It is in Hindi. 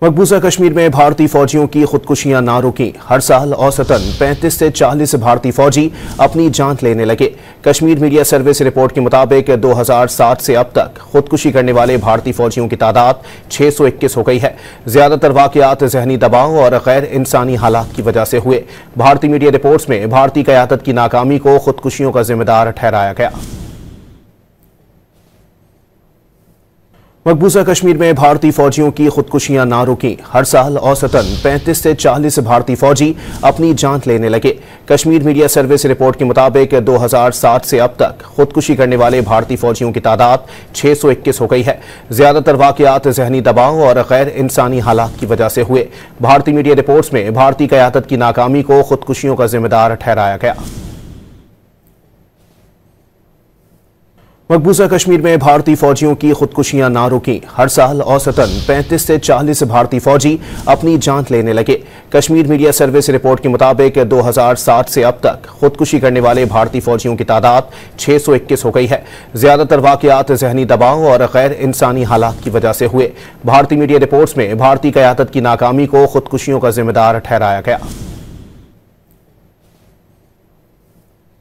मकबूजा कश्मीर में भारतीय फौजियों की खुदकुशियां ना रुकी। हर साल औसतन 35 से 40 भारतीय फौजी अपनी जान लेने लगे। कश्मीर मीडिया सर्विस रिपोर्ट के मुताबिक 2007 से अब तक खुदकुशी करने वाले भारतीय फौजियों की तादाद 621 हो गई है। ज्यादातर वाकयात जहनी दबाव और गैर इंसानी हालात की वजह से हुए। भारतीय मीडिया रिपोर्ट्स में भारतीय क़यादत की नाकामी को खुदकुशियों का जिम्मेदार ठहराया गया। मकबूजा कश्मीर में भारतीय फौजियों की खुदकुशियां ना रुकी। हर साल औसतन 35 से 40 भारतीय फौजी अपनी जान लेने लगे। कश्मीर मीडिया सर्विस रिपोर्ट के मुताबिक 2007 से अब तक खुदकुशी करने वाले भारतीय फौजियों की तादाद 621 हो गई है। ज्यादातर वाकयात जहनी दबाव और गैर इंसानी हालात की वजह से हुए। भारतीय मीडिया रिपोर्ट्स में भारतीय क़यादत की नाकामी को खुदकुशियों का जिम्मेदार ठहराया गया। मकबूजा कश्मीर में भारतीय फौजियों की खुदकुशियां ना रुकी। हर साल औसतन 35 से 40 भारतीय फौजी अपनी जान लेने लगे। कश्मीर मीडिया सर्विस रिपोर्ट के मुताबिक 2007 से अब तक खुदकुशी करने वाले भारतीय फौजियों की तादाद 621 हो गई है। ज्यादातर वाकयात जहनी दबाव और गैर इंसानी हालात की वजह से हुए। भारतीय मीडिया रिपोर्ट्स में भारतीय क़यादत की नाकामी को खुदकुशियों का जिम्मेदार ठहराया गया।